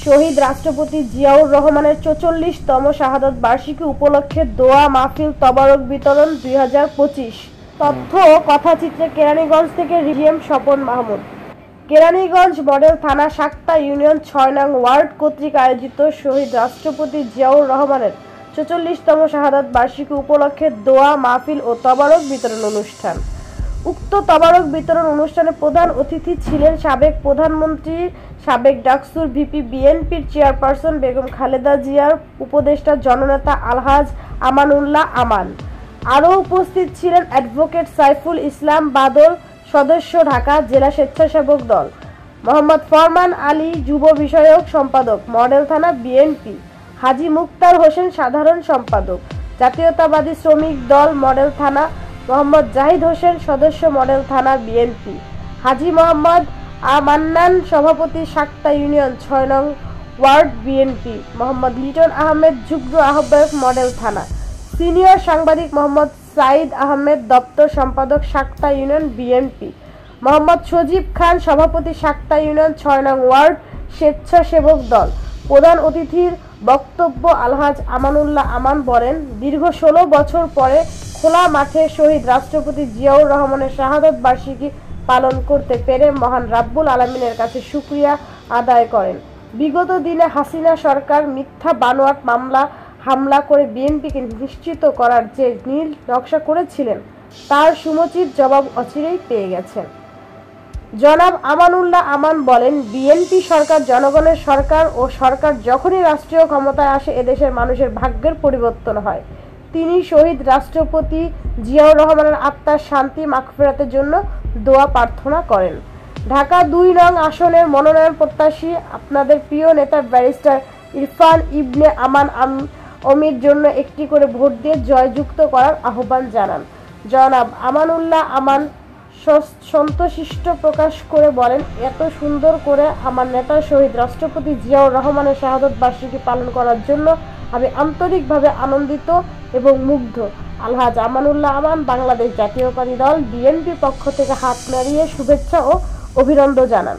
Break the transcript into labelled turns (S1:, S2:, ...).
S1: শহীদ রাষ্ট্রপতি জিয়াউর রহমানের ৪৪তম শাহাদত বার্ষিকী উপলক্ষে দোয়া মাহফিল তবারক বিতরণ ২০২৫। তথ্য ও কথাচিত্রে কেরানীগঞ্জ থেকে রিজিএম স্বপন মাহমুদ। কেরানীগঞ্জ মডেল থানা শাক্তা ইউনিয়ন ৬ নং ওয়ার্ড কর্তৃক আয়োজিত শহীদ রাষ্ট্রপতি জিয়াউর রহমানের ৪৪তম শাহাদত বার্ষিকী উপলক্ষে দোয়া মাহফিল ও তবারক বিতরণ অনুষ্ঠান। উক্ত তবারক বিতরণ অনুষ্ঠানে প্রধান অতিথি ছিলেন সাবেক প্রধানমন্ত্রী, সাবেক ডাকসুর ভিপি বিএনপির চেয়ারপারসন বেগম খালেদা জিয়ার উপদেষ্টা জননেতা আলহাজ আমানুল্লাহ আমান। আরও উপস্থিত ছিলেন অ্যাডভোকেট সাইফুল ইসলাম বাদল, সদস্য ঢাকা জেলা স্বেচ্ছাসেবক দল, মোহাম্মদ ফরমান আলী যুব বিষয়ক সম্পাদক মডেল থানা বিএনপি, হাজী মুক্তার হোসেন সাধারণ সম্পাদক জাতীয়তাবাদী শ্রমিক দল মডেল থানা, মোহাম্মদ জাহিদ হোসেন সদস্য মডেল থানা বিএনপি, হাজী মোহাম্মদ মান্নান সভাপতি শাক্তা ইউনিয়ন ৬ নং ওয়ার্ড বিএনপি, মোহাম্মদ লিটন আহমেদ যুগ্ম আহ্বায়ক মডেল থানা, সিনিয়র সাংবাদিক মোহাম্মদ সাইদ আহমেদ দপ্তর সম্পাদক শাক্তা ইউনিয়ন বিএনপি, মোহাম্মদ সজীব খান সভাপতি শাক্তা ইউনিয়ন ৬ নং ওয়ার্ড স্বেচ্ছাসেবক দল। প্রধান অতিথির বক্তব্য আলহাজ আমানুল্লাহ আমান বলেন, দীর্ঘ ১৬ বছর পরে খোলা মাঠে শহীদ রাষ্ট্রপতি জিয়াউর রহমানের শাহাদত বার্ষিকী পালন করতে পেরে মহান রাব্বুল আলামিনের কাছে শুকরিয়া আদায় করেন। বিগত দিনে হাসিনা সরকার মিথ্যা বানোয়াট হামলা করে বিএনপিকে নিশ্চিত করার যে নীল নকশা করেছিলেন, তার সমুচিত জবাব অচিরেই পেয়ে গেছেন। জনাব আমানুল্লাহ আমান বলেন, বিএনপি সরকার জনগণের সরকার ও সরকার যখনই রাষ্ট্রীয় ক্ষমতায় আসে এদেশের মানুষের ভাগ্যের পরিবর্তন হয়। তিনি শহীদ রাষ্ট্রপতি জিয়াউর রহমানের আত্মার শান্তি মাগফিরাতের জন্য দোয়া প্রার্থনা করেন। ঢাকা ২ নং আসনের মনোনয়ন প্রত্যাশী আপনাদের প্রিয় নেতা ব্যারিস্টার ইরফান ইবনে আমান অমির জন্য একটি করে ভোট দিয়ে জয়যুক্ত করার আহ্বান জানান। জনাব আমানুল্লাহ আমান সন্তোষিষ্ট প্রকাশ করে বলেন, এত সুন্দর করে আমার নেতা শহীদ রাষ্ট্রপতি জিয়াউর রহমানের শাহাদত বার্ষিকী পালন করার জন্য আমি আন্তরিকভাবে আনন্দিত এবং মুগ্ধ। আলহাজ আমানুল্লাহ আমান বাংলাদেশ জাতীয়তাবাদী দল বিএনপির পক্ষ থেকে হাত নাড়িয়ে শুভেচ্ছা ও অভিনন্দন জানান।